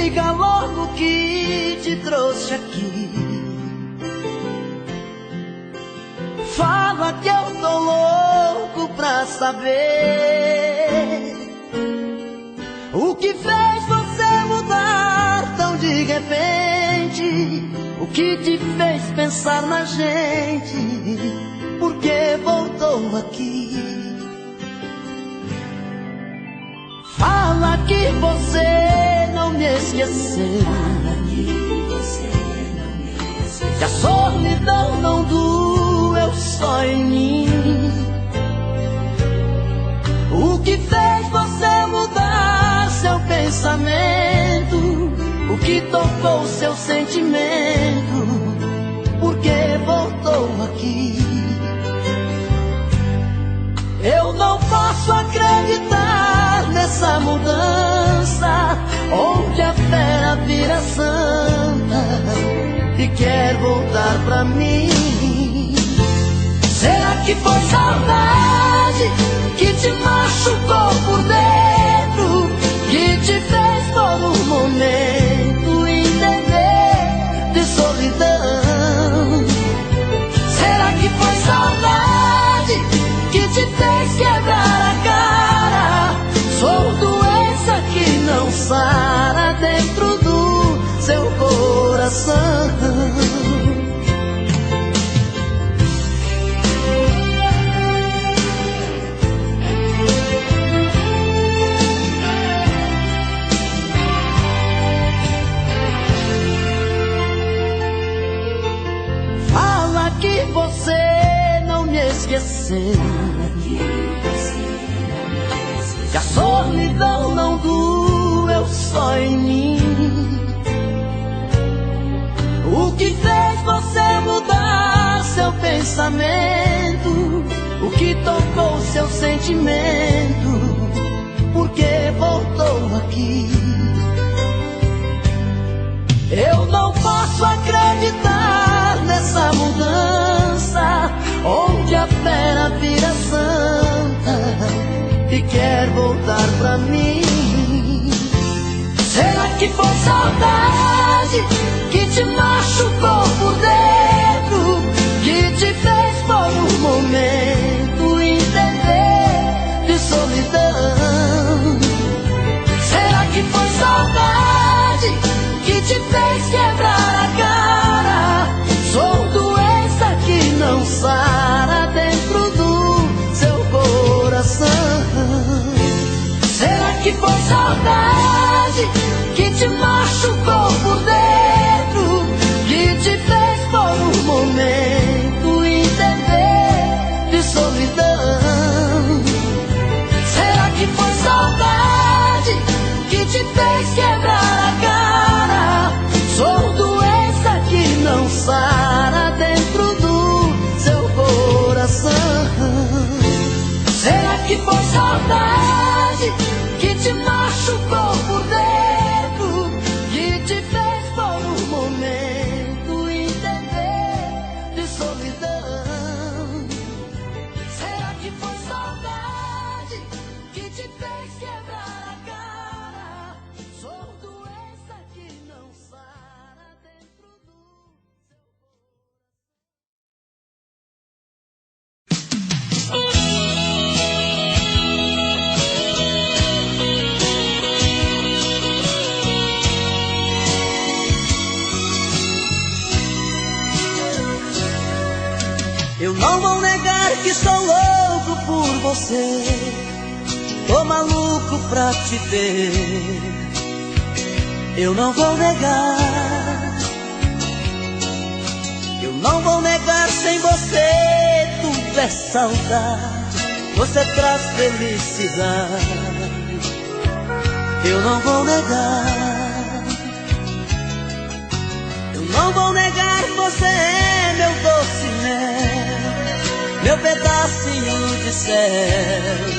diga logo o que te trouxe aqui. Fala que eu tô louco pra saber o que fez você mudar tão de repente. O que te fez pensar na gente? Por que voltou aqui? Fala que você não me esqueceu. Que a solidão não doeu só em mim. O que fez você mudar seu pensamento? O que tocou seu sentimento? Por que voltou aqui? Eu não posso acreditar nessa mudança, onde a fera vira santa e quer voltar pra mim. Será que foi saudade que te machucou por dentro, que te fez por um momento entender de solidão? Será que foi saudade que te fez quebrar a cara? Sou doença que não sara dentro do seu coração. Fala que você não me esqueceu, que a solidão não doeu só em mim. O que fez você mudar seu pensamento? O que tocou seu sentimento? Por que voltou aqui? Eu não posso acreditar nessa mudança, onde a fera vira santa e quer voltar pra mim. Será que foi saudade que te machucou por dentro, que te fez por um momento entender de solidão? Será que foi saudade que te fez quebrar a cara? Sou doença que não sara dentro do seu coração. Será que foi saudade que te machucou por dentro, que te fez por um momento entender de solidão? Será que foi saudade que te fez quebrar a cara? Sou doença que não sara dentro do seu coração. Será que foi saudade que te machucou por dentro, que te fez por um momento entender de solidão? Será que foi saudade que te fez quebrar a cara? Sou doença que não sara dentro do seu Eu não vou negar que sou louco por você, tô maluco pra te ver. Eu não vou negar, eu não vou negar, sem você tudo é saudade, você traz felicidade. Eu não vou negar, eu não vou negar, você é meu doce mel, meu pedacinho de céu.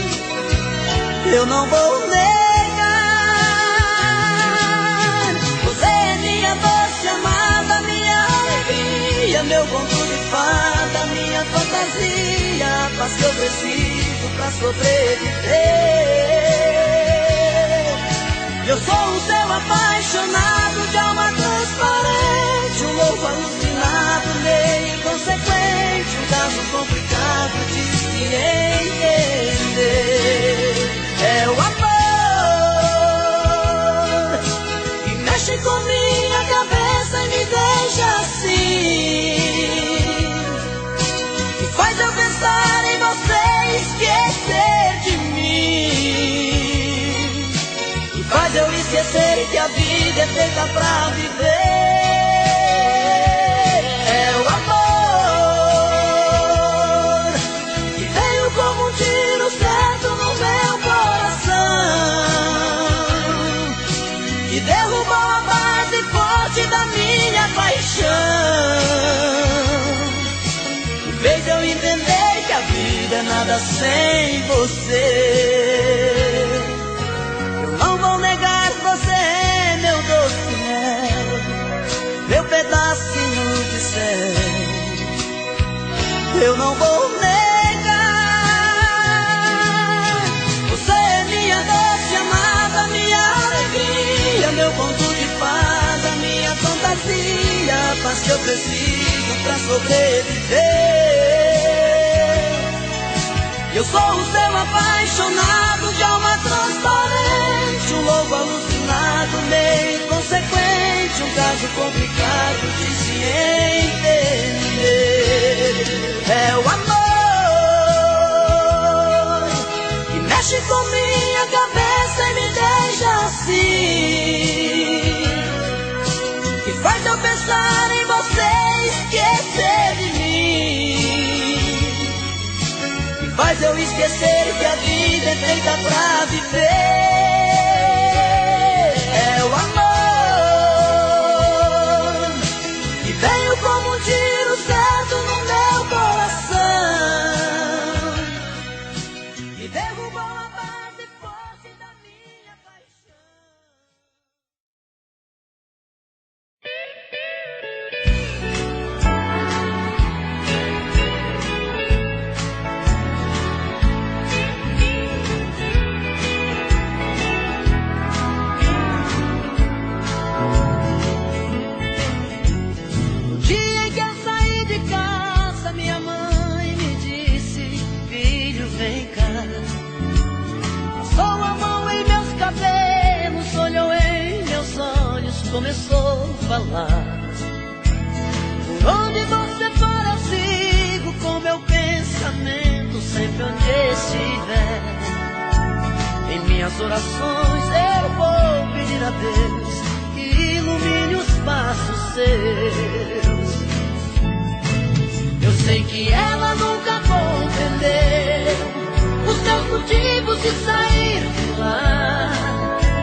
Eu não vou negar, você é minha doce amada, minha alegria, meu conto de fada, minha fantasia, a paz que eu preciso pra sobreviver. Eu sou o seu apaixonado, esquecer que a vida é feita pra viver. É o amor que veio como um tiro certo no meu coração, que derrubou a base forte da minha paixão, e fez eu entender que a vida é nada sem você. Eu não vou negar, você é meu doce mel, meu pedacinho de céu. Eu não vou negar, você é minha doce amada, minha alegria, meu conto de fada, minha fantasia, a paz que eu preciso pra sobreviver. Eu sou o seu apaixonado de alma transparente, um louco alucinado, meio inconsequente, um caso complicado de se entender. É o amor que mexe com minha cabeça e me deixa assim, que faz eu pensar em você e esquecer de mim, que faz eu esquecer que a vida é feita pra viver. É o amor que veio como um tiro certo no meu coração, que derrubou a base forte da minha paixão. No dia em que eu saí de casa, minha mãe me disse: filho, vem cá. Passou a mão em meus cabelos, olhou em meus olhos, começou a falar: por onde você for eu sigo com meu pensamento, sempre onde estiver. Em minhas orações eu vou pedir a Deus que ilumine os passos seus. Eu sei que ela nunca compreendeu os meus motivos de sair de lá,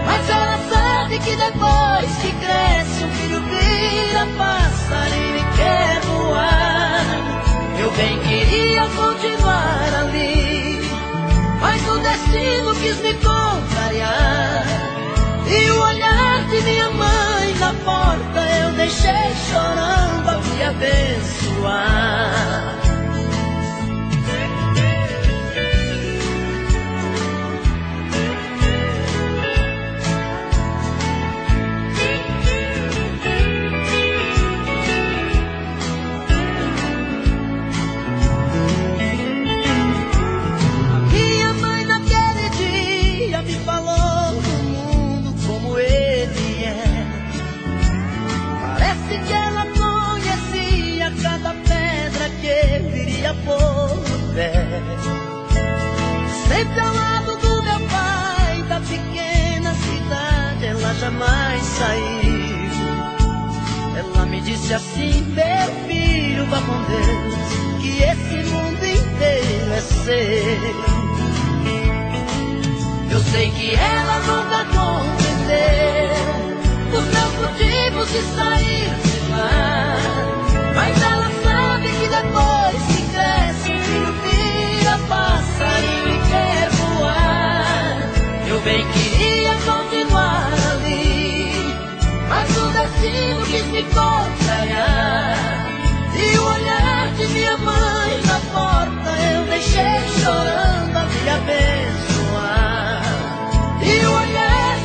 mas ela sabe que depois que cresce um filho vira passarinho e quer voar. Eu bem queria continuar ali, mas o destino quis me contrariar, e o olhar de minha mãe na porta eu deixei chorando a me abençoar. Minha mãe naquele dia me falou do mundo como ele é. Parece que ela conhecia cada pedra que eu iria pôr no pé. Sempre ao lado do meu pai, da pequena cidade, ela jamais saiu. Ela me disse assim: meu filho, vá com Deus, que esse mundo inteiro é seu. Eu sei que ela nunca compreendeu os meus motivos de sair de lá, mas ela sabe que depois que cresce um filho vira passarinho e quer voar. Eu bem queria continuar ali, mas o destino quis me contrariar, e o olhar de minha mãe na porta eu deixei chorando a me abençoar. E o olhar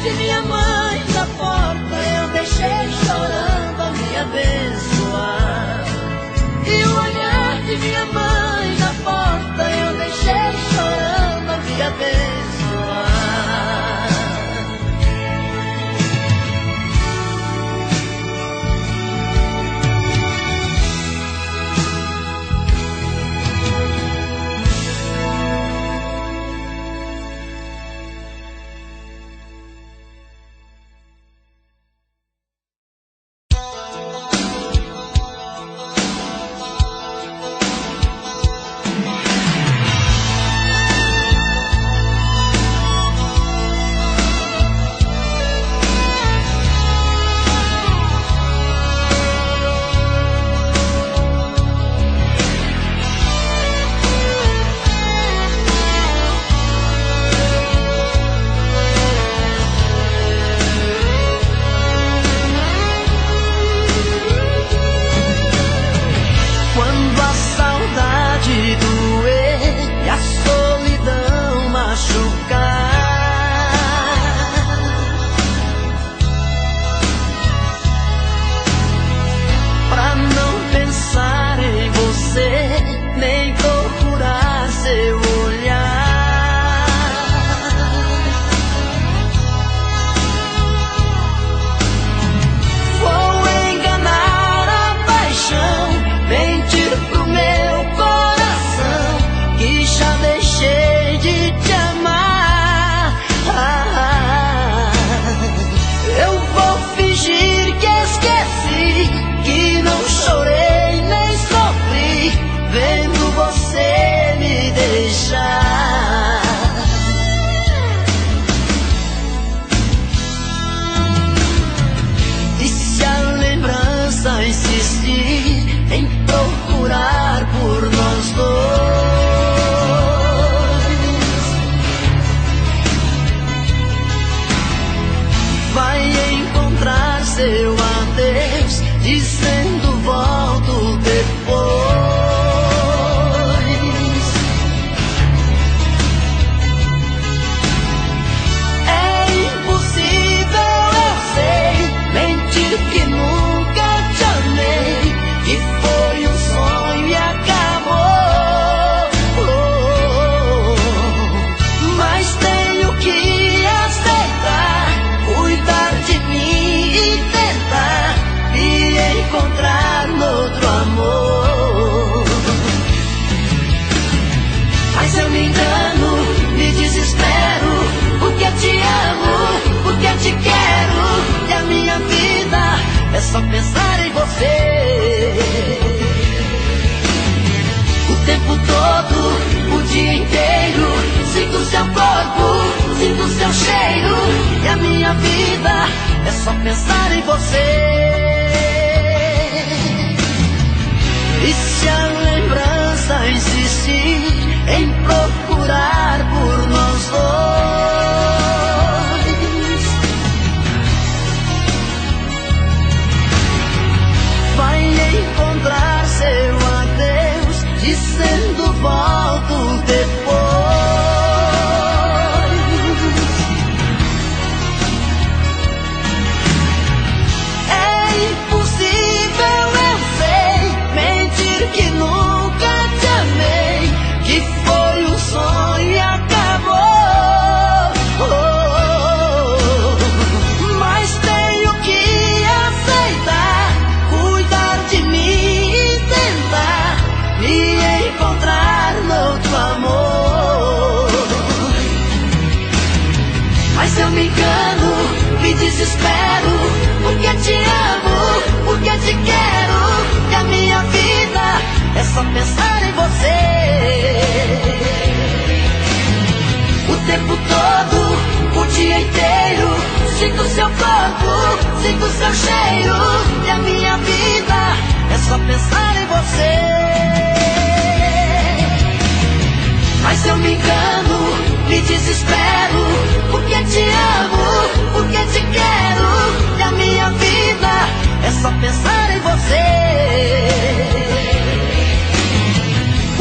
seu adeus, dizendo volto depois. É impossível, eu sei, mentir que nunca te amei, que foi um sonho e acabou. Mas tenho que aceitar, cuidar de mim e tentar me encontrar noutro amor. Mas eu me engano, me desespero, porque te amo, porque te quero, e a minha vida é só pensar em você. O tempo todo, o dia inteiro, sinto seu corpo, sinto seu cheiro, e a minha vida é só pensar em você. E se a lembrança insistir em procurar por nós dois, vai encontrar seu adeus, dizendo volto depois. É impossível, eu sei, mentir que nunca te amei, que foi um sonho e acabou. Mas tenho que aceitar, cuidar de mim e tentar me encontrar noutro amor. Mas eu me engano, me desespero, porque te amo, porque te quero, e a minha vida é só pensar em você. O tempo todo, o dia inteiro, sinto seu corpo, sinto seu cheiro, e a minha vida é só pensar em você. Mas eu me engano, me desespero, porque te amo, porque te quero, e a minha vida é só pensar em você.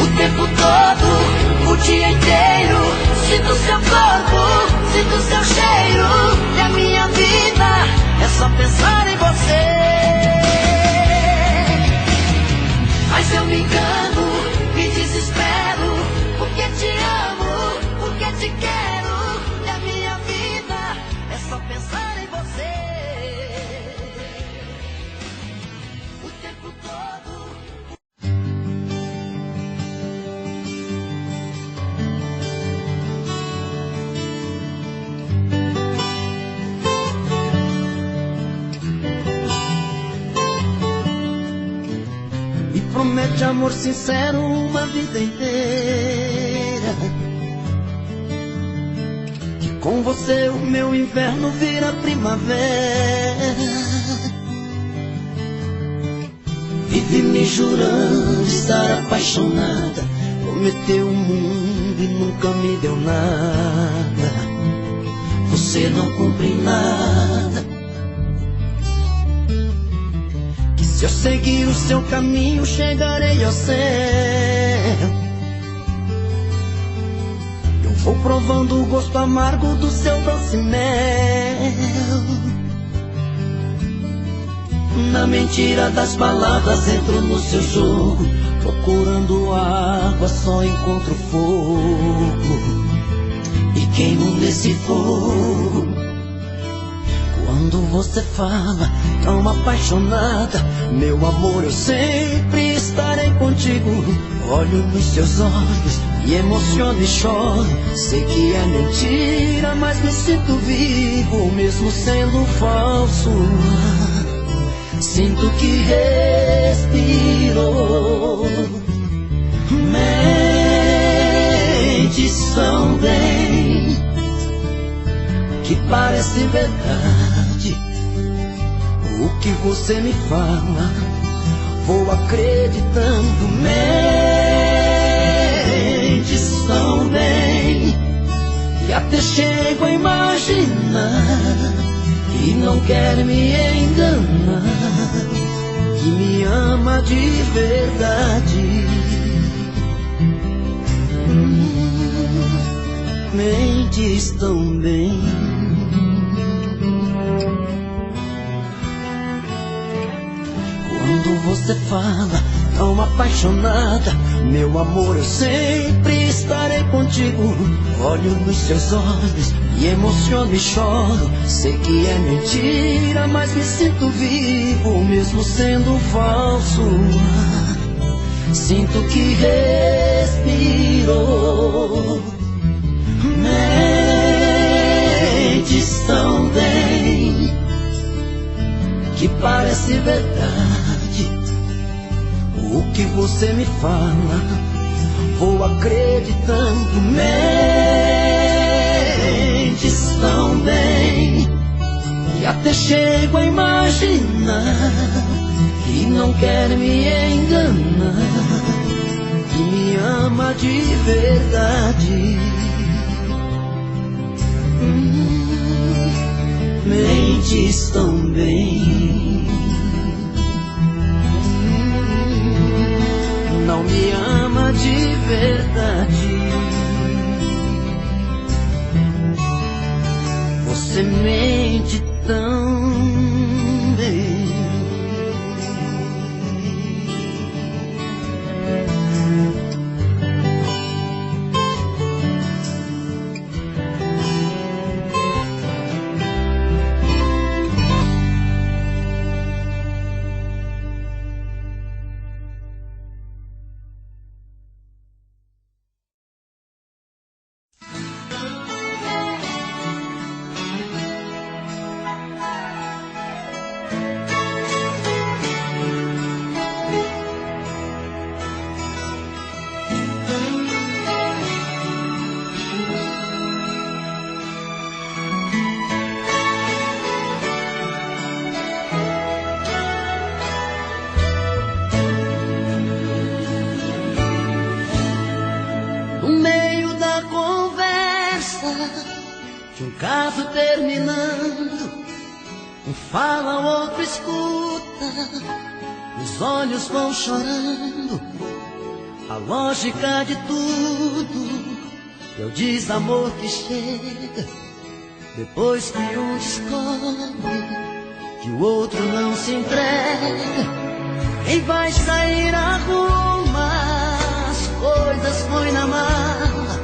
O tempo todo, o dia inteiro, sinto seu corpo, sinto seu cheiro, e a minha vida é só pensar em você. Mas eu me engano, me desespero, porque te amo, porque te quero, e a minha vida é só pensar em você. O tempo todo. Me promete amor sincero uma vida inteira, que com você o meu inverno vira primavera. Vive me jurando estar apaixonada, prometeu o mundo e nunca me deu nada. Você não cumpre nada. Que se eu seguir o seu caminho chegarei ao céu. Eu vou provando o gosto amargo do seu doce mel. Na mentira das palavras entro no seu jogo, procurando água só encontro fogo, e queimo nesse fogo. Quando você fala tão apaixonada, meu amor, eu sempre estarei contigo. Olho nos seus olhos, me emociono e choro. Sei que é mentira, mas me sinto vivo, mesmo sendo falso. Sinto que respiro. Mentes tão bem, que parece verdade. O que você me fala, vou acreditando. Mentes tão bem, e até chego a imaginar que e não quer me enganar, que me ama de verdade. Mentes tão bem. Quando você fala tão apaixonada, meu amor, eu sempre estarei contigo. Olho nos seus olhos, me emociono e choro. Sei que é mentira, mas me sinto vivo, mesmo sendo falso. Sinto que respiro. Mentes tão bem que parece verdade. O que você me fala, vou acreditando. Mentes tão bem que até chego a imaginar que não quer me enganar, que me ama de verdade. Mentes tão bem. Não me ama de verdade. Você mente tão bem. De um caso terminando, um fala, o outro escuta, os olhos vão chorando. A lógica de tudo é o desamor que chega depois que um descobre que o outro não se entrega. Quem vai sair arruma as coisas, põe na mala,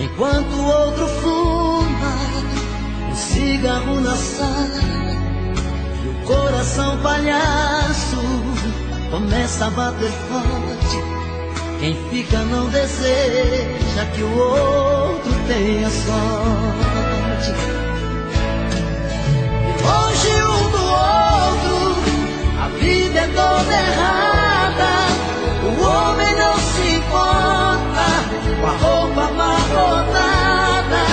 enquanto o outro fuma um cigarro na sala. E o coração palhaço começa a bater forte. Quem fica não deseja que o outro tenha sorte. E longe um do outro, a vida é toda errada. O homem não se importa com a roupa amarrotada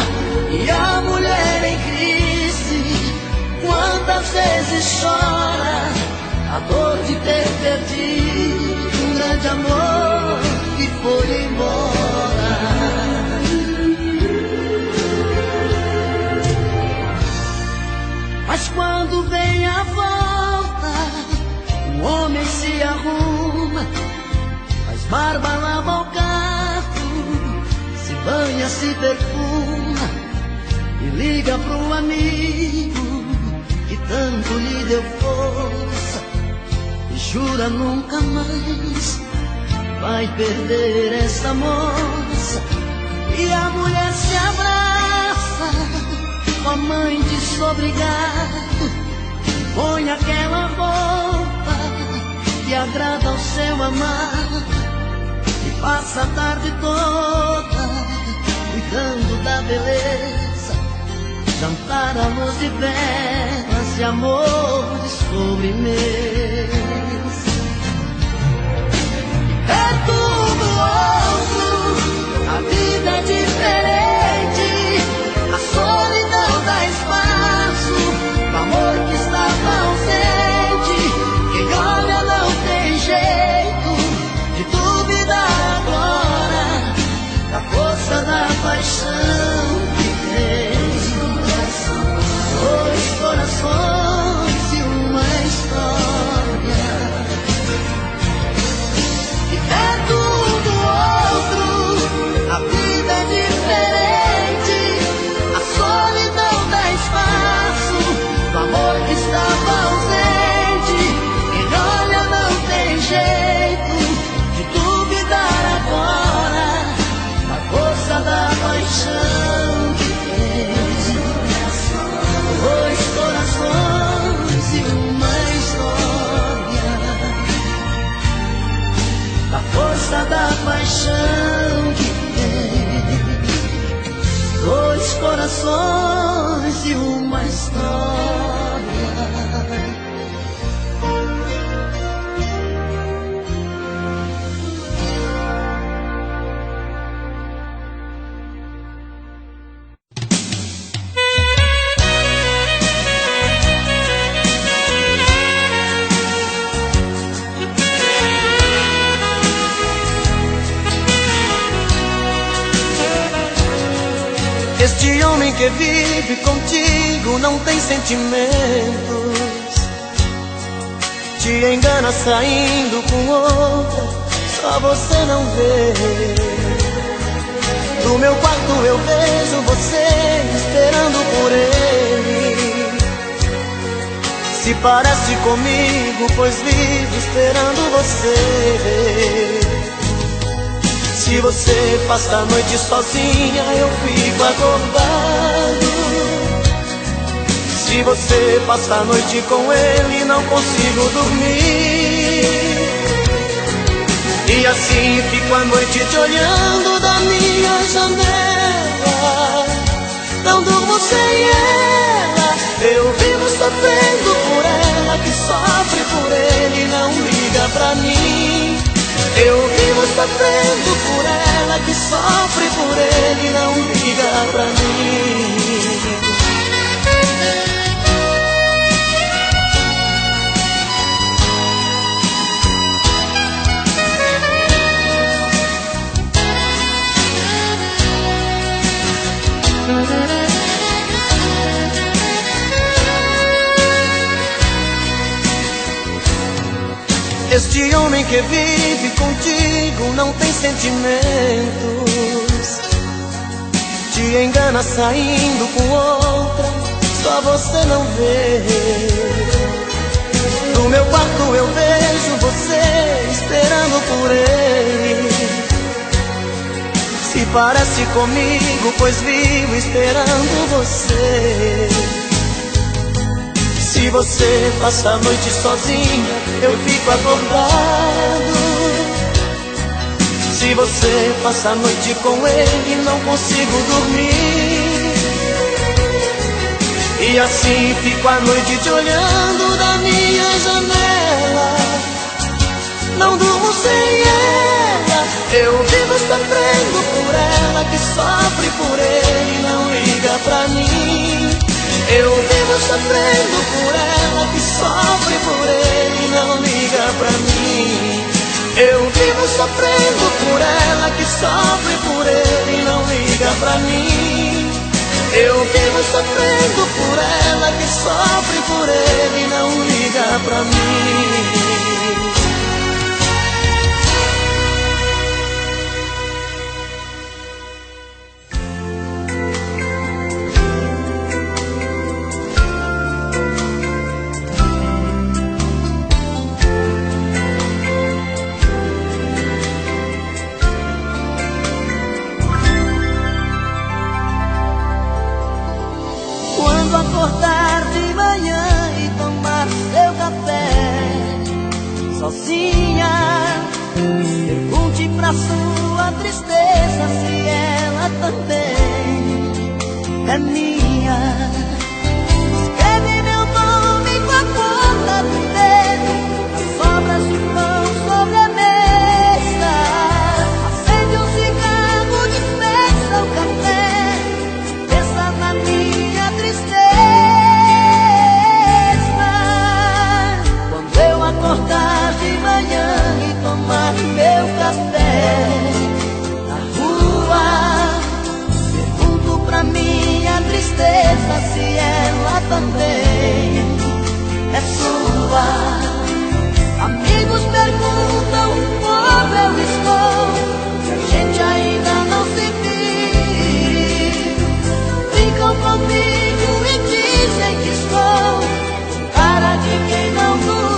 e a mulher em crise. Quantas vezes chora a dor de ter perdido um grande amor que foi embora. Mas quando vem a volta, o homem se arruma, faz barba, lava o gato, se banha, se perfuma e liga pro amigo que tanto lhe deu força e jura nunca mais vai perder essa moça. E a mulher se abraça com a mãe desobrigado, põe aquela roupa que agrada ao seu amado e passa a tarde toda cuidando da beleza, jantar à luz de velas e amor de sobremesa. É tudo outro, a vida é diferente, a solidão dá espaço, o amor que estava ausente. Quem olha não tem jeito de duvidar agora da força da paixão que tem. Dois corações que vive contigo não tem sentimentos, te engana saindo com outra, só você não vê. Do meu quarto eu vejo você esperando por ele. Se parece comigo, pois vivo esperando você. Se você passa a noite sozinha, eu fico acordado. Se você passa a noite com ele, não consigo dormir. E assim fico a noite te olhando da minha janela. Não durmo sem ela, eu vivo sofrendo por ela, que sofre por ele, não liga pra mim. Eu vivo sofrendo por ela, que sofre por ele, não liga pra mim. Este homem que vive contigo não tem sentimentos, te engana saindo com outra, só você não vê. No meu quarto eu vejo você esperando por ele. Se parece comigo, pois vivo esperando você. Se você passa a noite sozinha, eu fico acordado. Se você passa a noite com ele, não consigo dormir. E assim fico a noite te olhando da minha janela. Não durmo sem ela, eu vivo sofrendo por ela, que sofre por ele, não liga pra mim. Eu vivo sofrendo por ela, que sofre por ele, não liga pra mim. Eu vivo sofrendo por ela, que sofre por ele, não liga pra mim. Eu vivo sofrendo por ela, que sofre por ele, não liga pra mim. Acordar de manhã e tomar seu café sozinha, pergunte pra sua tristeza se ela também é minha. Escreve meu nome com a ponta do dedo, sobras de pão sobre a mesa. Acende um cigarro, dispensa o café, pensa na minha tristeza. Acordar de manhã e tomar meu café na rua, pergunto pra minha tristeza se ela também é sua. Amigos perguntam como eu estou, se a gente ainda não se viu. Ficam comigo e dizem que estou com cara de quem não dormiu.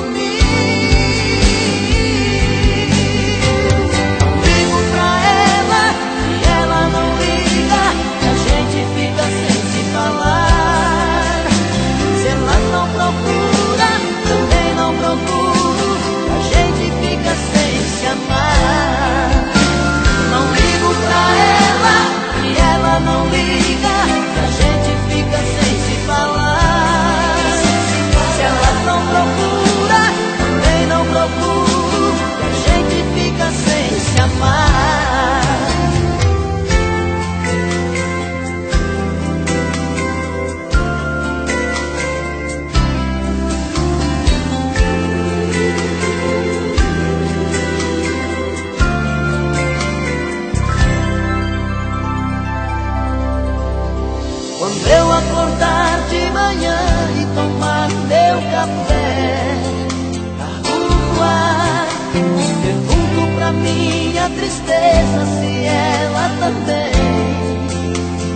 tristeza se ela também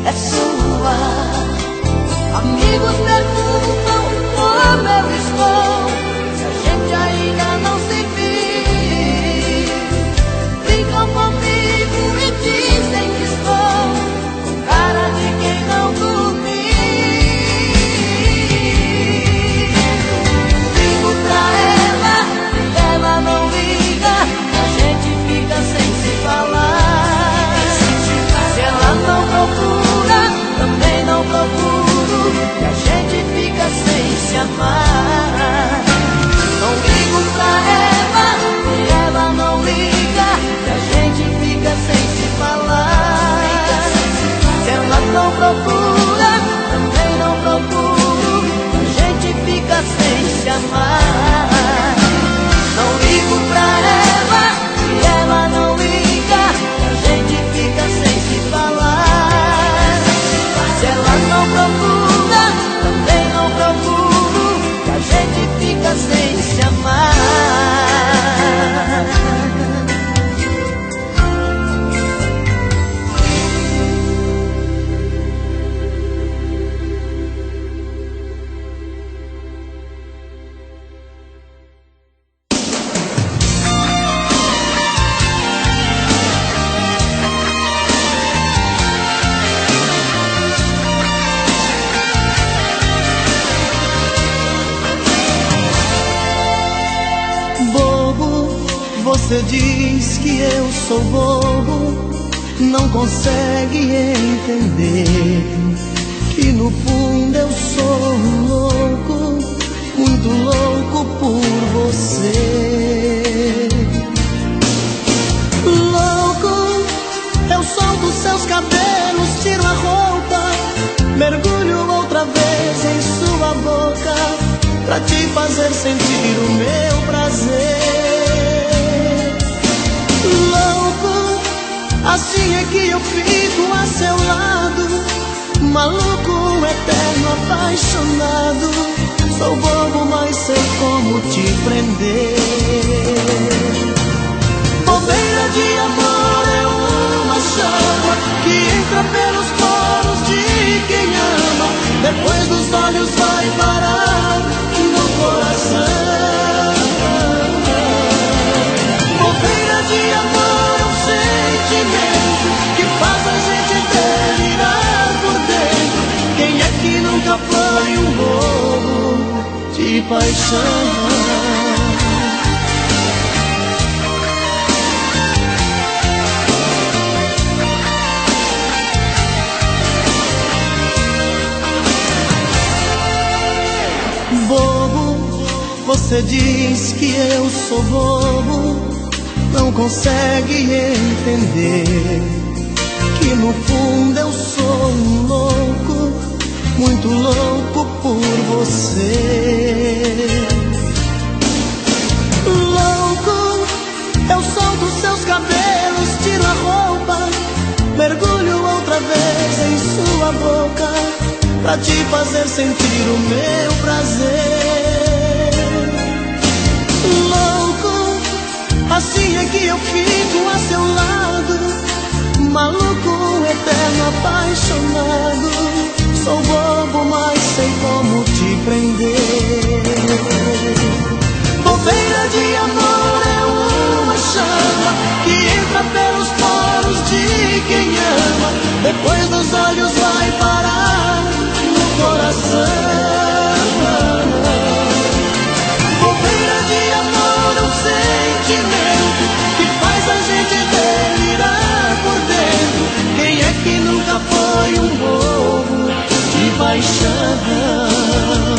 é sua? Amigos perguntam como eu estou, se a gente ainda não se viu. Brincam comigo e dizem que estou com cara de quem não dormiu. Ligo pra ela e ela não liga, a gente fica sem se falar. Se ela não procura, também não procuro, e a gente fica sem se amar. Não ligo pra ela e ela não liga, e a gente fica sem se falar. Se ela não procura, também não procuro, a gente fica sem se amar. Não ligo pra ela e ela não liga, a gente fica sem se falar. Se ela não procura, também não procuro, a gente fica sem se amar. Você diz que eu sou bobo, não consegue entender que no fundo eu sou um louco, muito louco por você. Louco, eu solto seus cabelos, tiro a roupa, mergulho outra vez em sua boca, pra te fazer sentir o meu prazer. Louco, assim é que eu fico a seu lado, maluco, eterno, apaixonado. Sou bobo, mas sei como te prender. Bobeira de amor é uma chama que entra pelos poros de quem ama, depois dos olhos vai parar no coração. Bobeira de amor é um sentimento que faz a gente delirar por dentro. Quem é que nunca foi um bobo de paixão? Bobo, você diz que eu sou bobo, não consegue entender que no fundo eu sou um louco, muito louco por você. Louco, eu solto seus cabelos, tiro a roupa, mergulho outra vez em sua boca, pra te fazer sentir o meu prazer. Louco, assim é que eu fico a seu lado, maluco, eterno, apaixonado. Sou bobo, mas sei como te prender. Bobeira de amor é uma chama que entra pelos poros de quem ama, depois dos olhos vai parar no coração. Bobeira de amor é um sentimento que faz a gente delirar por dentro. Quem é que nunca foi um bobo de paixão?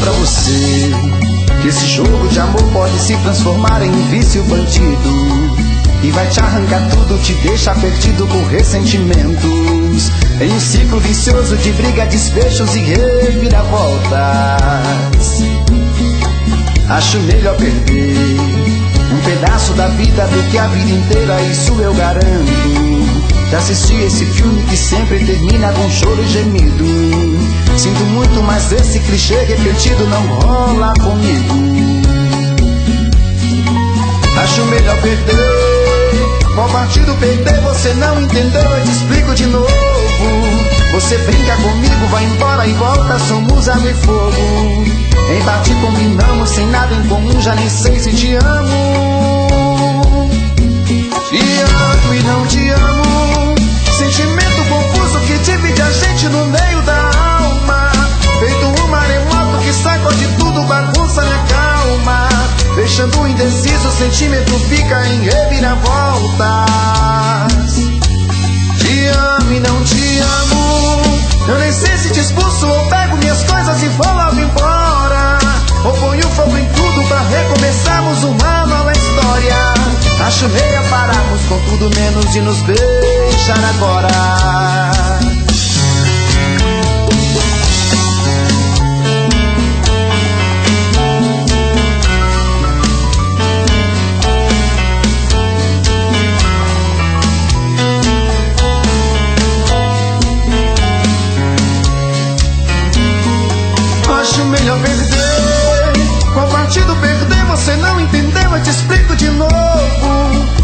pra você que esse jogo de amor pode se transformar em um vício bandido, e vai te arrancar tudo, te deixar perdido por ressentimentos, em um ciclo vicioso de briga, desfechos e reviravoltas. Acho melhor perder um pedaço da vida do que a vida inteira, isso eu garanto. Já assisti esse filme que sempre termina com choro e gemido. Sinto muito, mas esse clichê repetido não rola comigo. Acho melhor perder. Qual partido perder? Você não entendeu, eu te explico de novo. Você brinca comigo, vai embora e volta, somos água e fogo. Em parte combinamos, sem nada em comum, já nem sei se te amo. Te amo e não te amo, sentimento confuso que divide a gente no meio da alma. Feito um maremoto que sacode tudo, bagunça minha calma. Deixando indeciso, o sentimento fica em reviravoltas. Te amo e não te amo, eu nem sei se te expulso ou pego minhas coisas e vou logo embora, ou ponho fogo em tudo pra recomeçarmos uma nova história. Acho melhor pararmos com tudo menos de nos beijar agora. Acho melhor perder. Qual partido perder? Você não entendeu, eu te explico de novo.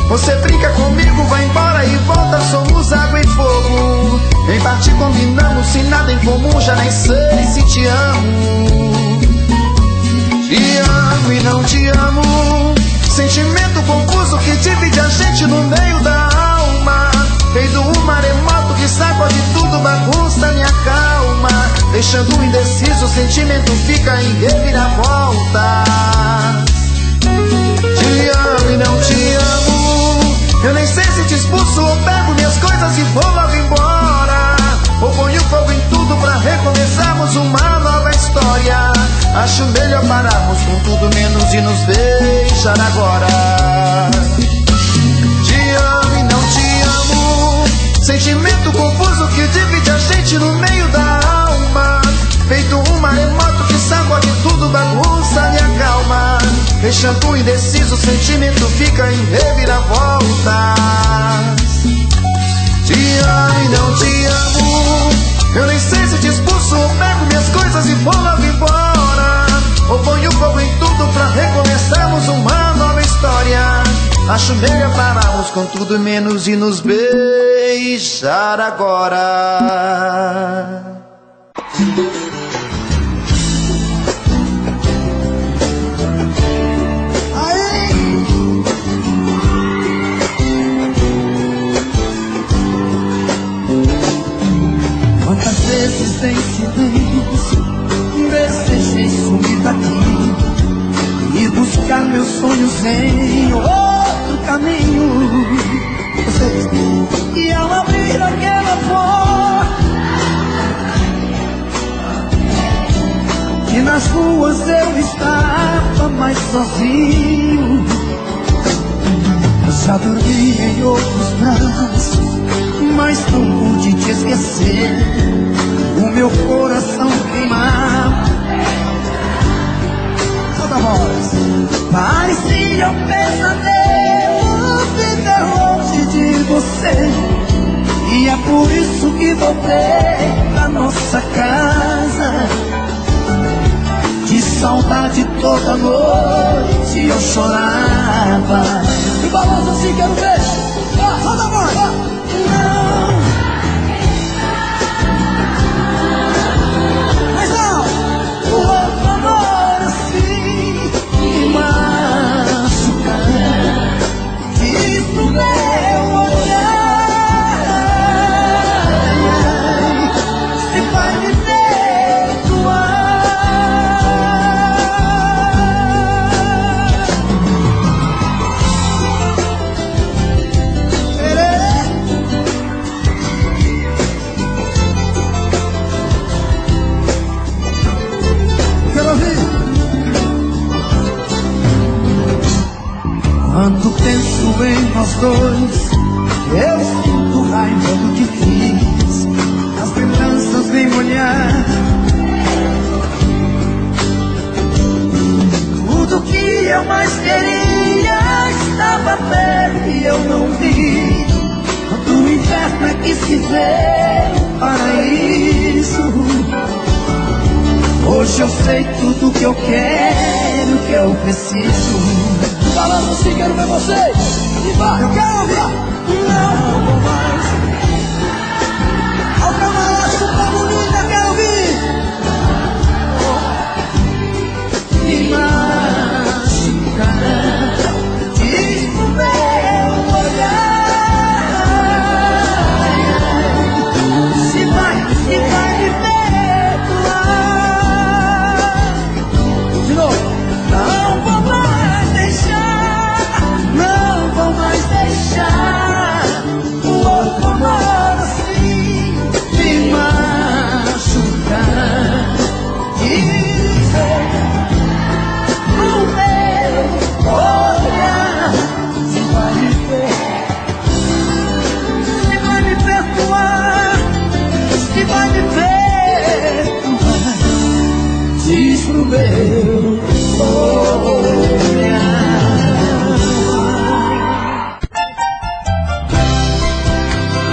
Você brinca comigo, vai embora e volta, somos água e fogo. Em parte combinamos, sem nada em comum, já nem sei se te amo. Te amo e não te amo, sentimento confuso que divide a gente no meio da alma. Feito um maremoto que sacode tudo, bagunça minha calma. Deixando indeciso, o sentimento fica em reviravoltas. Te amo e não te amo, eu nem sei se te expulso ou pego minhas coisas e vou logo embora, ou ponho fogo em tudo pra recomeçarmos uma nova história. Acho melhor pararmos com tudo menos de nos beijar agora. Te amo e não te amo, sentimento confuso que divide a gente no meio da alma. Feito um maremoto que sacode tudo, bagunça minha calma. Deixando indeciso, o sentimento fica em reviravoltas. Te amo e não te amo, eu nem sei se te expulso ou pego minhas coisas e vou logo embora, ou ponho fogo em tudo pra recomeçarmos uma nova história. Acho melhor pararmos com tudo menos de nos beijar agora. Quantas vezes em silêncio desejei sumir daqui e buscar meus sonhos em outro caminho. E ao abrir aquela porta, e nas ruas eu estava mais sozinho. Eu já dormi em outros braços, mas não pude te esquecer. O meu coração queimava. Toda voz parecia um pesadelo viver longe de você. E é por isso que voltei pra nossa casa. De saudade toda noite eu chorava. E balança assim, quero ver. Toda voz. Não. Mas não. O outro amor assim Quando penso em nós dois, eu sinto raiva do que fiz. As lembranças vêm molhar tudo que eu mais queria. Estava perto e eu não vi. Quando o inferno é que se vê o paraíso. Hoje eu sei tudo que eu quero, que eu preciso. Falando assim, quero ver vocês. E vai, eu quero ouvir. Não vou mais. Ao camarote da bonita, quero ouvir. Me machucar, isso meu olhar. Se vai me perdoar. De novo. Não vou mais deixar, não vou mais deixar o outro amor assim me machucar. Isso no meu olhar. Se vai me perdoar, se vai me perdoar, diz pro meu olhar.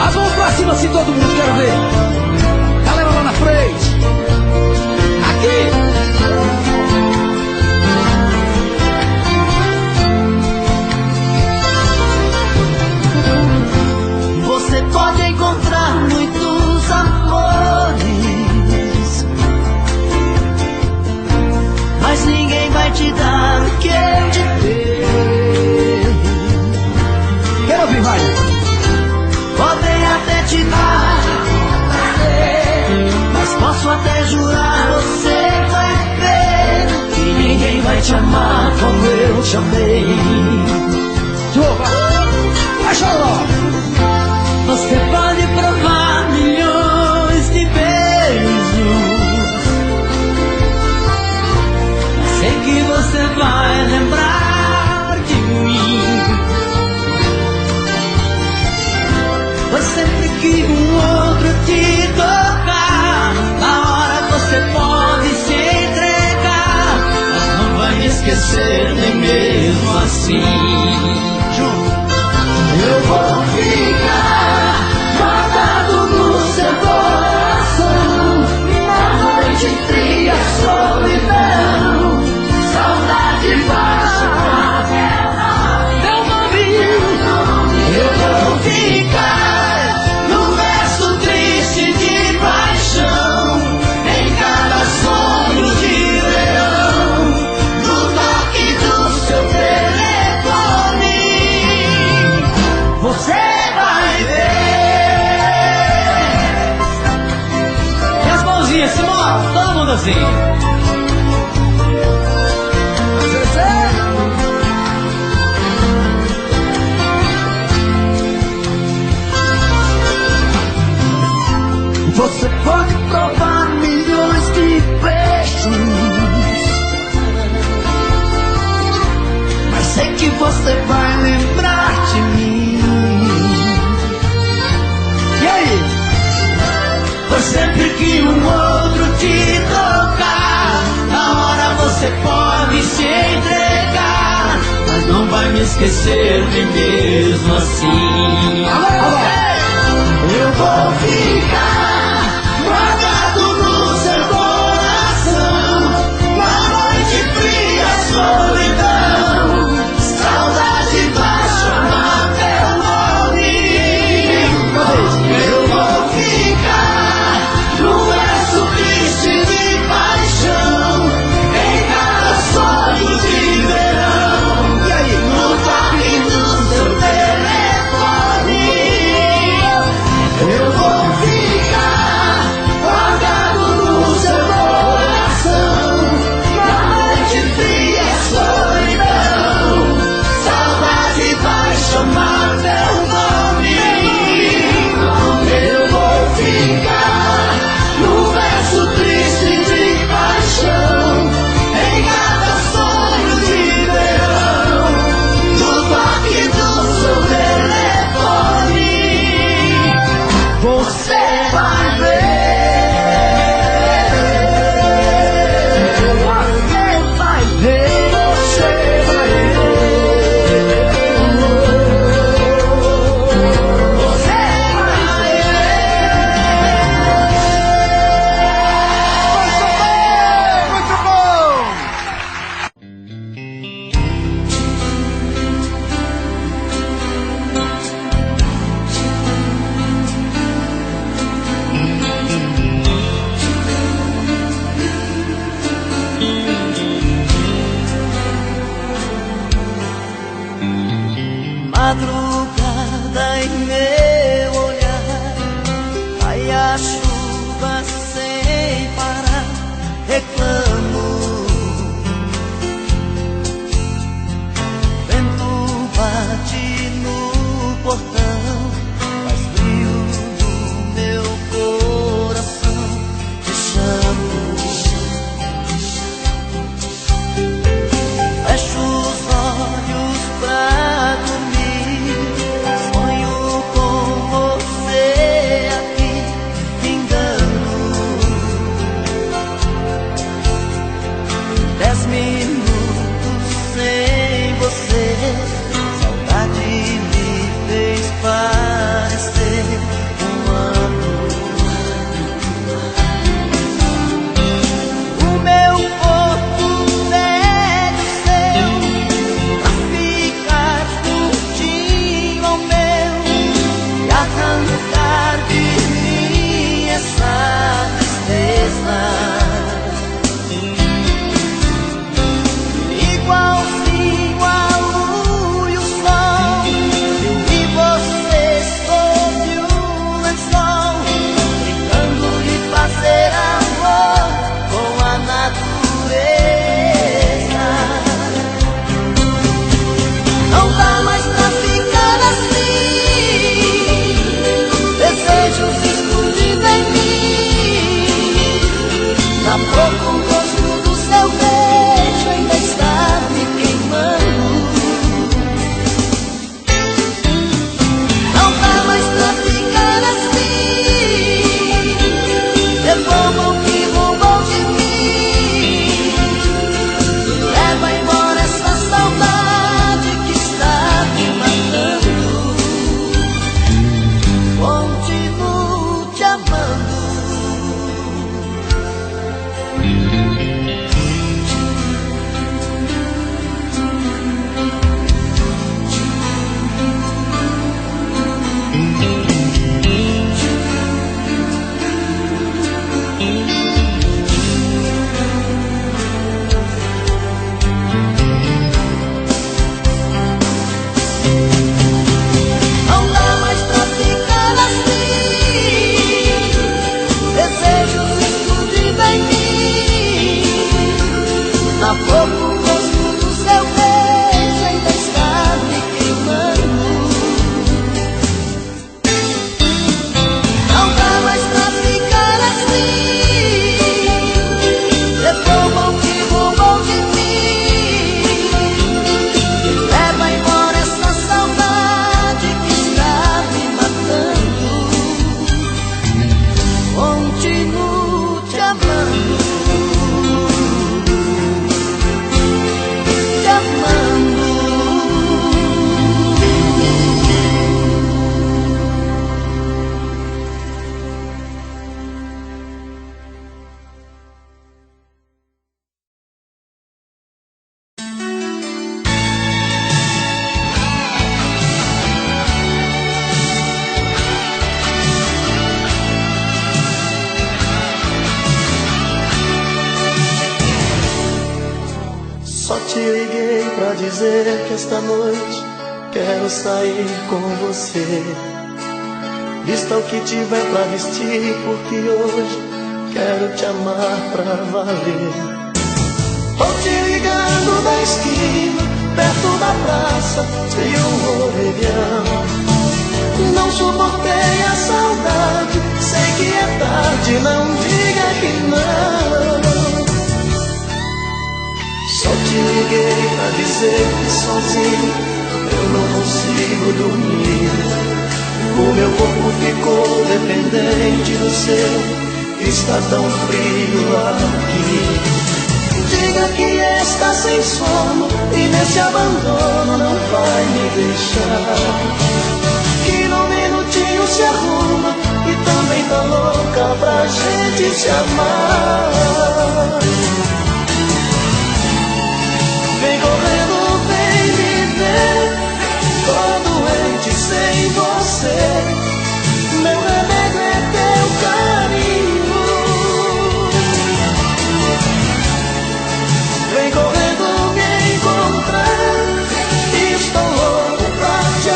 As mãos pra cima assim, todo mundo, quero ver. Galera lá na frente. Aqui. Você pode encontrar muitos amores, mas ninguém vai te dar o que eu te dei. Quero ouvir, vai. Podem até te dar prazer, mas posso até jurar, você vai ver que ninguém vai te amar como eu te amei. De novo, vai. Vai, Charlotte. Você pode provar milhões de beijos, sei que você vai lembrar de mim. Pois sempre que um outro te tocar, na hora você pode se entregar, mas não vai me esquecer nem mesmo assim. Eu vou ficar guardado no seu coração, na noite fria, solidão, saudade baixa meu nome. Eu vou ficar no verso triste de paixão, em cada sonho de verão, no toque do seu telefone. Você vai ver. E as mãozinhas, Simão, todo mundo assim. Você pode provar milhões de beijos, mas sei que você vai lembrar de mim. E aí? Pois sempre que um outro te tocar, na hora você pode se entregar, mas não vai me esquecer nem mesmo assim. Eu vou ficar guardado no seu coração, na noite fria, solidão, saudade vai chamar teu nome. Eu vou ficar no verso triste de paixão, em cada sonho de verão, no toque do seu telefone. Eu vou ficar madrugada em meu olhar, cai a chuva sem parar, reclamo. Vento bate no portão, faz frio no meu coração, te chamo. Fecho os olhos pra dormir, sonho com você aqui, me engano. 10 minutos sem você, saudade me fez parecer um ano. O meu corpo pede o seu pra ficar juntinho ao meu e arrancar de mim essa tristeza. Igualzinho a lua e o sol, eu e você sob o lençol, brincando de fazer amor com a natureza. Não dá mais pra ficar assim, desejos explodindo em mim. Na boca o gosto do seu beijo ainda está me queimando. Não dá mais pra ficar assim, devolva o que roubou de mim. Leva embora essa saudade que está me matando. Continuo te amando. Não dá mais pra ficar assim, desejos explodindo em mim. Na boca o gosto do seu beijo ainda está me queimando. Não dá mais pra ficar assim, devolva o que roubou de mim. Leva embora essa saudade que está me matando. Continuo te amando, te amando. Só te liguei pra dizer que esta noite quero sair com você. Vista o que tiver pra vestir, porque hoje quero te amar pra valer. Tô te ligando da esquina, perto da praça, de um orelhão. Não suportei a saudade, sei que é tarde, não diga que não. Só te liguei pra dizer que sozinho eu não consigo dormir. O meu corpo ficou dependente do seu, está tão frio aqui. Diga que está sem sono e nesse abandono não vai me deixar. Que num minutinho se arruma e também tá louca pra gente se amar. Vem correndo, vem me ver, tô doente sem você. Meu remédio é teu carinho. Vem correndo me encontrar, estou louco pra te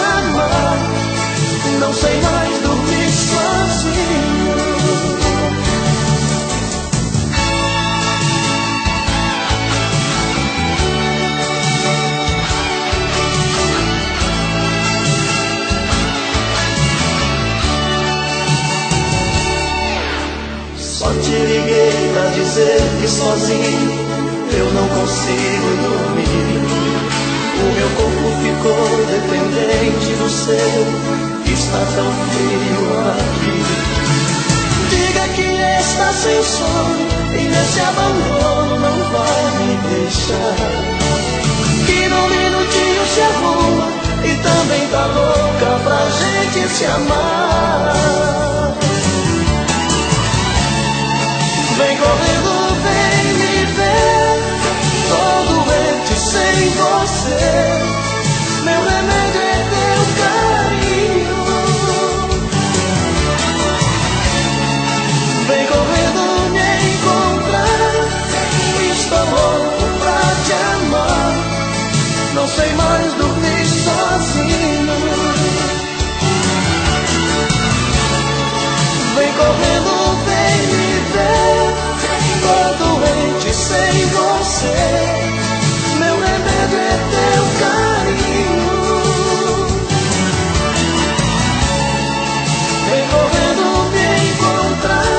que sozinho eu não consigo dormir. O meu corpo ficou dependente do seu, está tão frio aqui. Diga que está sem sono e nesse abandono não vai me deixar. Que num minutinho se arruma e também tá louca pra gente se amar. Vem correndo, vem me ver, tô doente sem você. Meu remédio é teu carinho. Vem correndo me encontrar, estou louco pra te amar. Não sei mais dormir sozinho. Vem correndo, vem me ver, tô doente sem você. Meu remédio é teu carinho. Vem correndo me encontrar,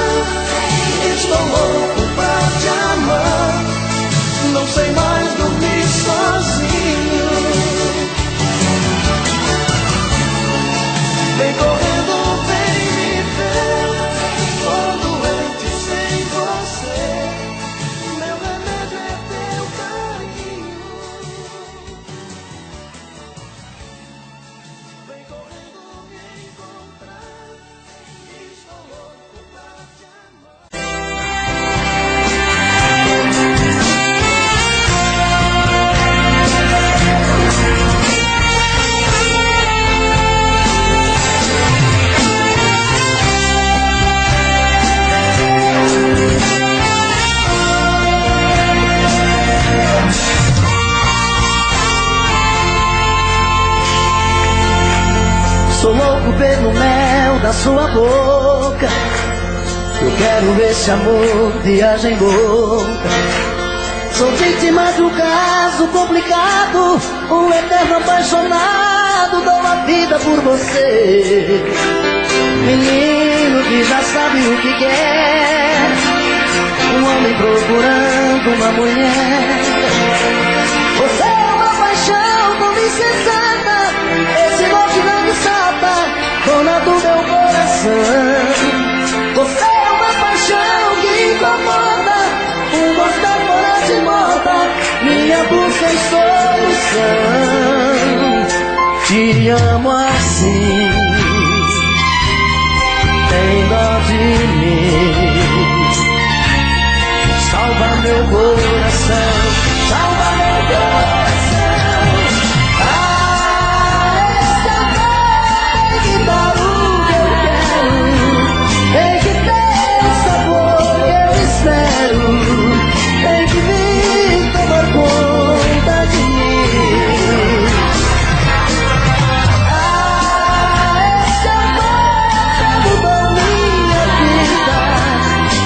estou louco pra te amar. Não sei mais dormir sozinho. Vem correndo, vem me ver, tô doente sem você. Meu remédio é teu carinho. Vem correndo me encontrar, estou louco pra te amar. Sou louco pelo mel da sua boca. Eu quero esse amor, viagem louca. Sou vítima de um caso complicado, um eterno apaixonado, dou a vida por você. Menino que já sabe o que quer, um homem procurando uma mulher. Você é uma paixão tão insensata, esse louco não me salta, dona do meu coração. Você é uma paixão que incomoda, um gostar fora de moda, minha busca em solução. Te amo assim, tem dó de mim. Salva meu coração, salva meu coração. Esse amor tem que dar o que eu quero, tem que ter o sabor que eu espero, tem que vir tomar conta de mim. Esse amor já mudou minha vida,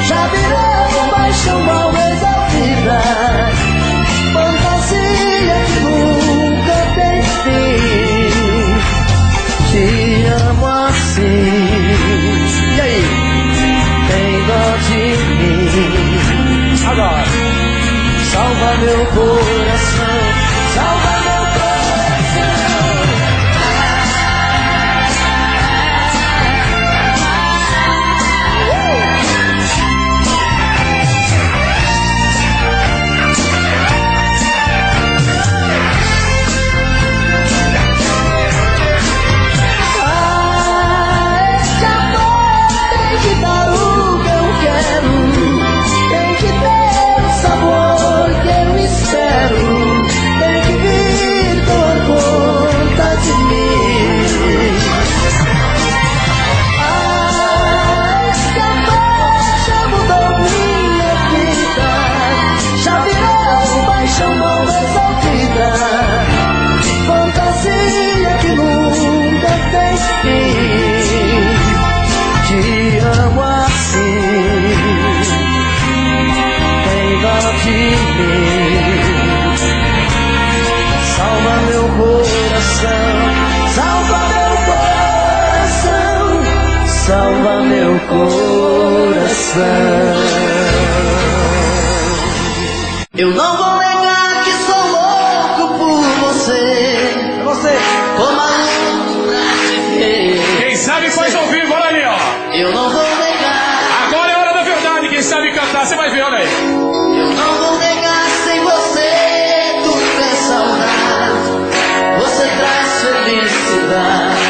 já virou paixão mal resolvida, fantasia que nunca tem fim. Te amo assim, e aí? Tem dó de mim. Agora, salva meu coração, salva meu coração. Esse amor tem que dar o que eu quero, tem que ter o sabor que eu espero, tem que vir tomar conta de mim. Esse amor já mudou minha vida, já virou paixão mal resolvida, fantasia que nunca tem fim. Te amo assim, tem dó de mim. Salva meu coração, salva meu coração, salva meu coração. Eu não vou negar que sou louco por você. Você. Tô maluco pra te ver. Quem sabe faz ao vivo, olha ali, ó. Eu não vou negar. Agora é hora da verdade, quem sabe cantar, você vai ver, olha aí. Eu não vou negar, sem você tudo é saudade. Você traz felicidade.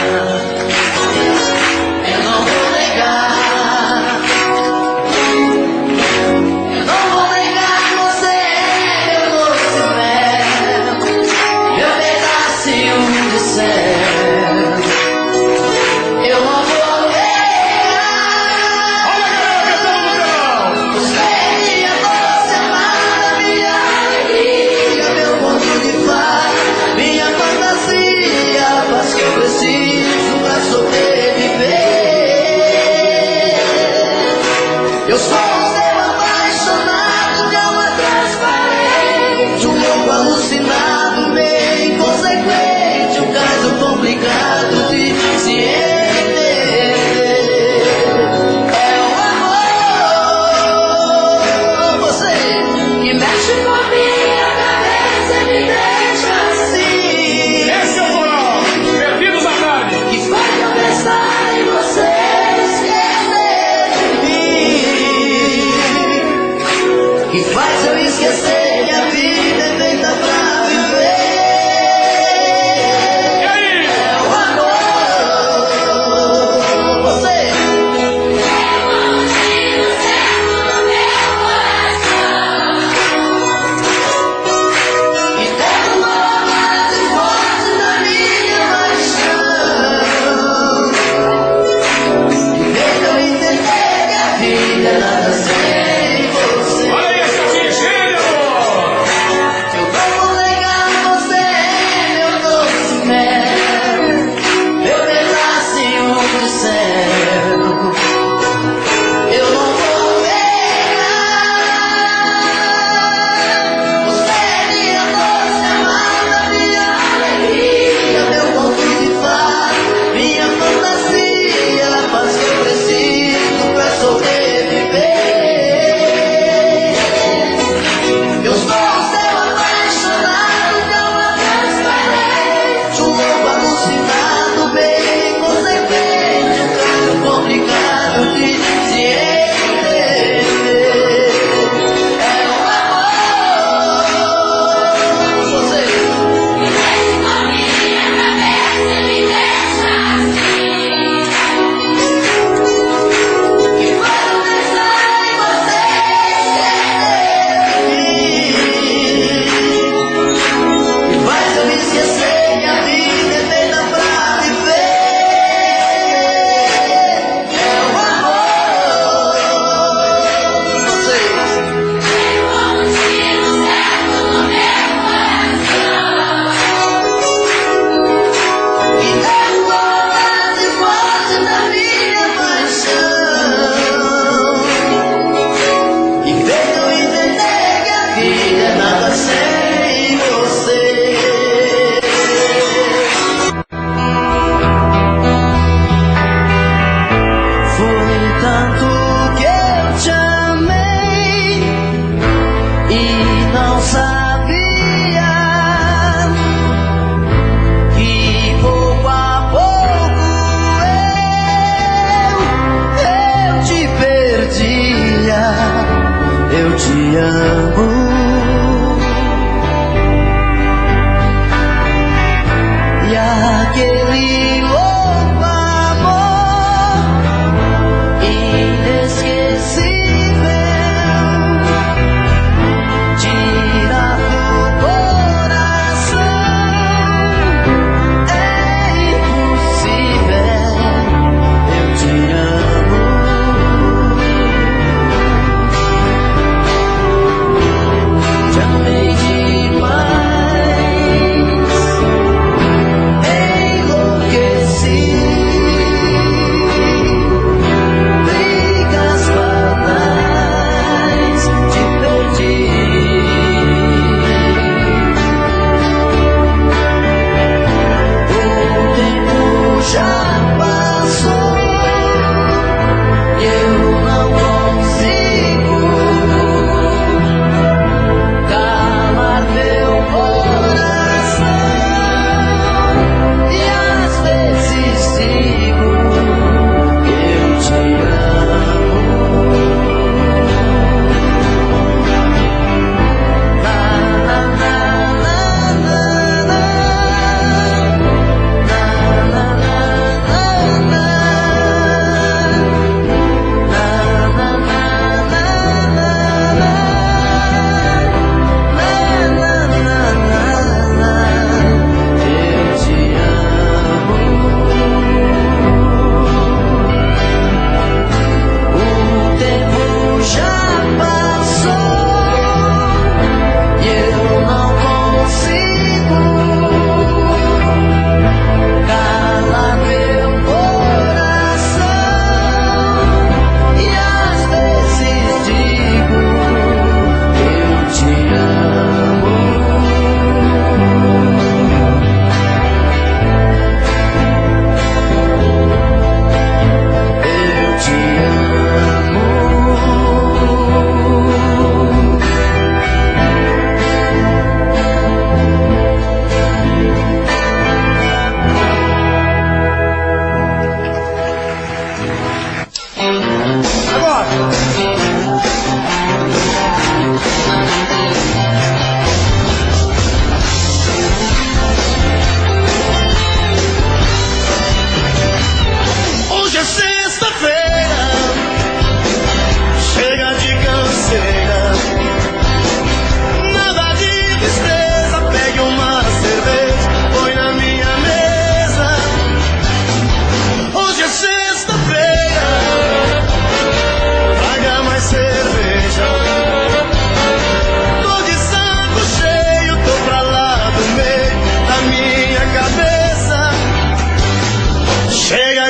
Eu não vou negar. Eu não vou negar, você é meu doce mel, meu pedacinho de céu. Eu não vou negar. Olha a galera cantando no telão. Você é minha doce amada, minha alegria, meu conto de fada, minha fantasia, a paz que eu preciso pra sobreviver. Eu sou um ser apaixonado de alma transparente, um louco alucinado, meio inconsequente, um caso complicado de se entender. É o amor, você que mexe com a minha cabeça e me deixa assim, Esse é o coral. Perdidos à tarde. que faz eu pensar em você, esquecer de mim, que faz eu esquecer que a vida é feita pra viver. E aí? É o amor.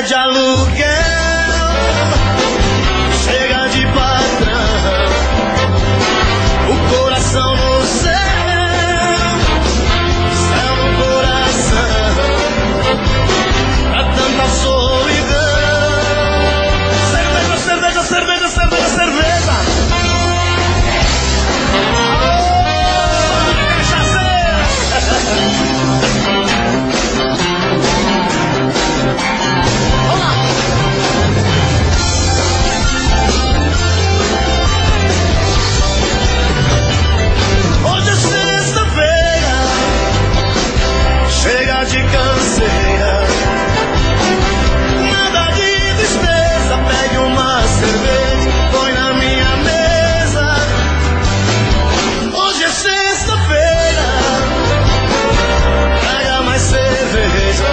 de aluguel, chega de patrão, o coração no céu no coração, pra tanta solidão. Cerveja, cerveja, cerveja, cerveja, cerveja. Hoje é sexta-feira, chega de canseira, nada de tristeza, pegue uma cerveja, põe na minha mesa. Hoje é sexta-feira, traga mais cerveja,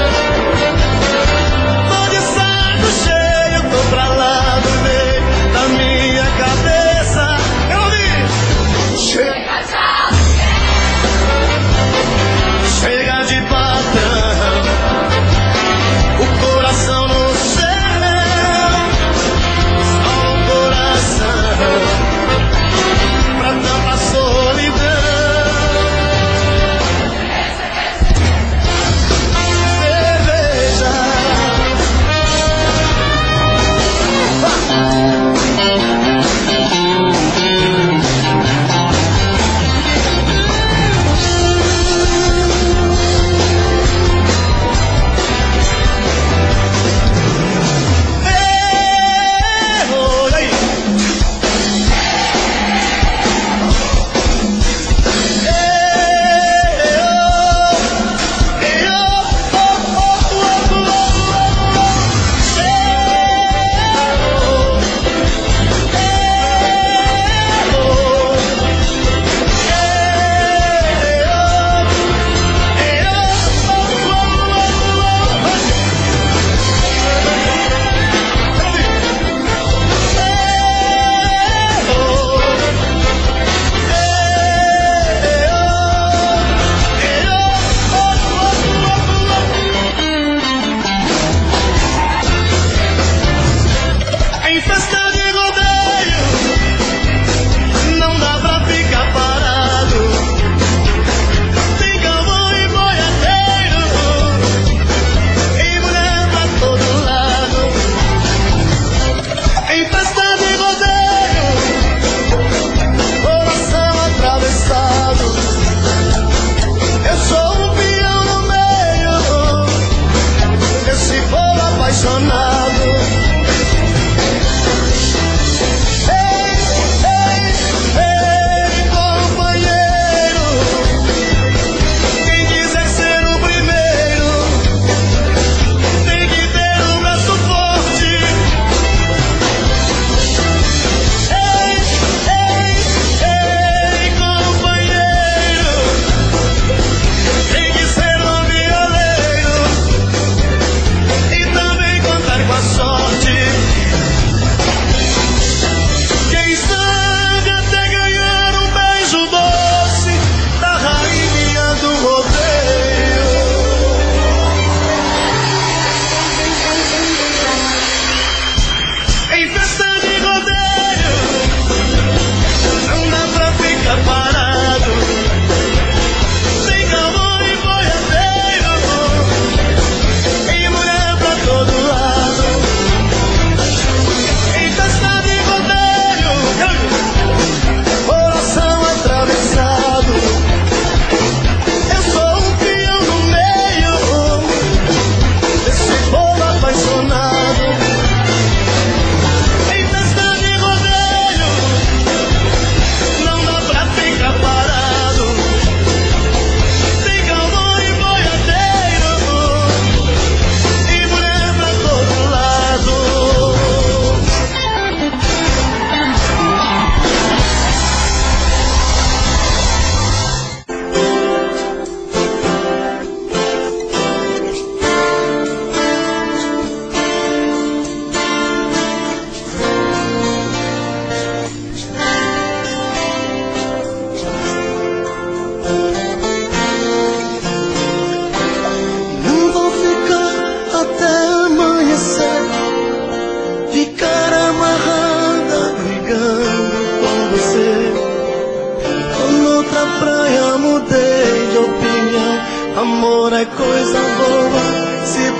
tô de saco cheio, tô pra lá do meio da minha cabeça. Eu ouvi! Chega de patrão,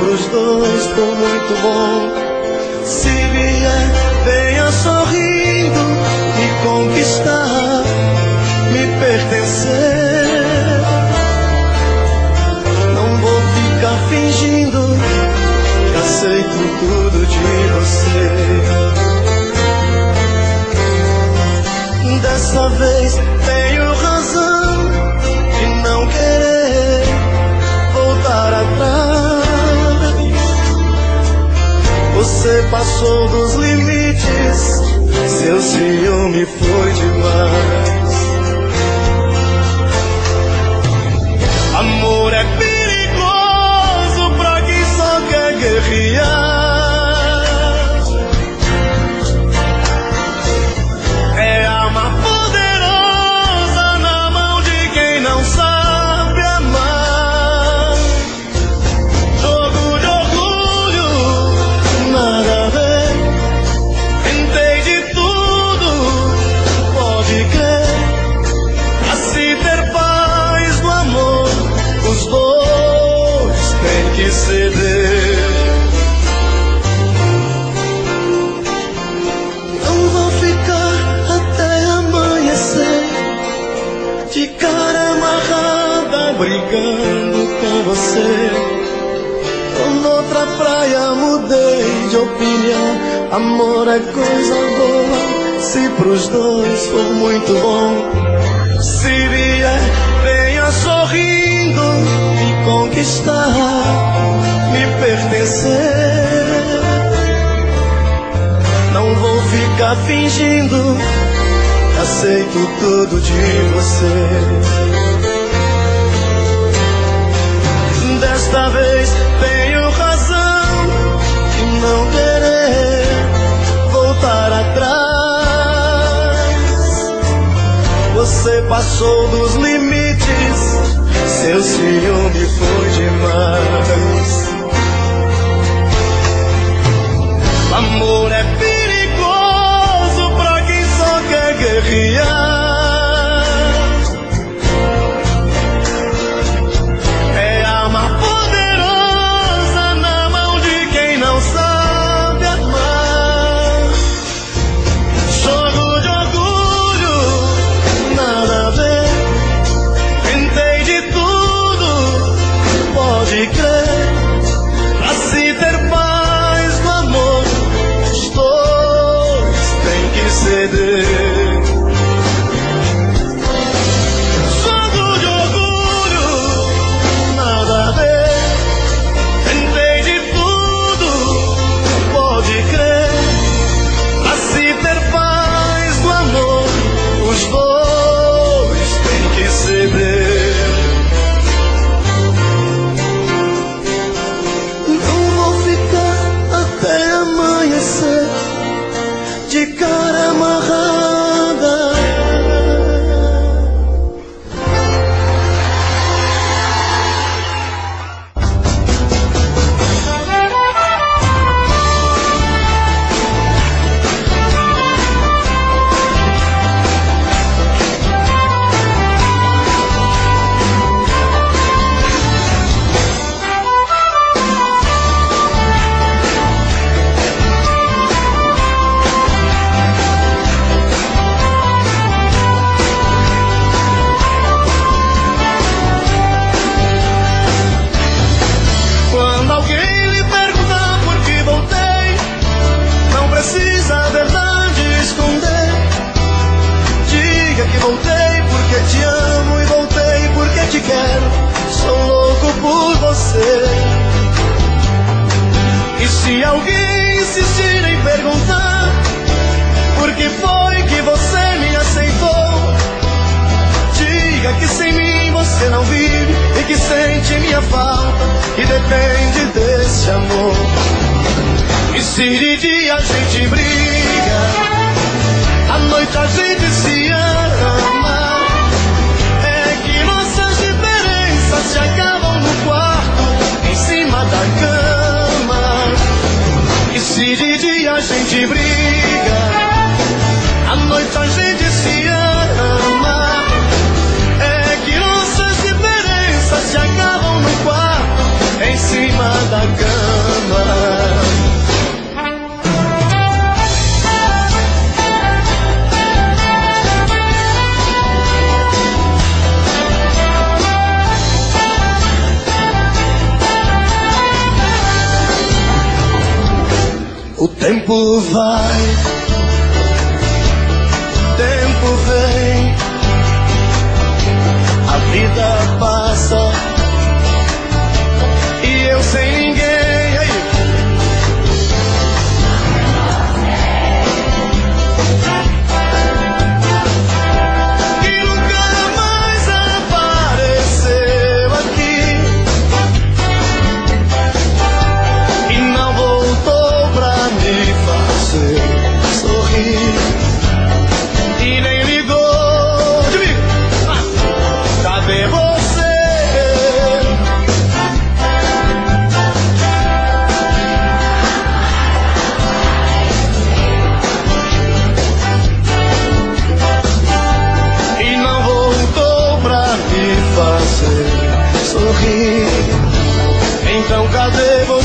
pros dois for muito bom. Se vier, venha sorrindo e conquistar, me pertencer. Não vou ficar fingindo que aceito tudo de você. Dessa vez tenho razão de não querer voltar atrás. Você passou dos limites, seu ciúme foi demais. Amor é perigoso pra quem só quer guerrear. É arma poderosa na mão de quem não sabe amar. Jogo de orgulho, nada a ver. Tentei de tudo, pode crer. Pra se ter paz no amor, os dois têm que ceder. Não vou ficar até amanhecer de cara amarrada brigando com você. Tô noutra praia, mudei de opinião. Amor é coisa boa, se pros dois for muito bom. Se vier, venha sorrindo e conquistar, me pertencer. Não vou ficar fingindo que aceito tudo de você. Desta vez tenho razão de não querer voltar atrás. Você passou dos limites, seu ciúme foi demais. Amor é perigoso pra quem só quer guerrear. É arma poderosa na mão de quem não sabe amar. Jogo de orgulho, nada a ver. Tentei de tudo, pode crer. Pra se ter paz no amor, os dois têm que ceder. Jogo de orgulho, nada a ver. Tentei de tudo, pode crer. Pra se ter paz no amor, os dois têm que ceder. Não vou ficar até amanhecer de cara amarrada. Quando alguém lhe perguntar por que voltei, não precisa a verdade esconder. Diga que voltei porque te amo e voltei porque te quero. Sou louco por você. E se alguém insistir em perguntar por que foi que você me aceitou, diga que sem mim você não vive e que sente minha falta e depende desse amor. E se de dia a gente briga, à noite a gente se ama. É que nossas diferenças se acabam no quarto, em cima da cama. E se de dia a gente briga, à noite a gente se ama. É que nossas diferenças se acabam no quarto, em cima da cama. O tempo vai, o tempo vem, a vida passa e eu sem ninguém. Aí. Que nunca mais apareceu aqui e não voltou pra me fazer sorrir e nem ligou. Cadê você? E não voltou pra me fazer sorrir. Então cadê você?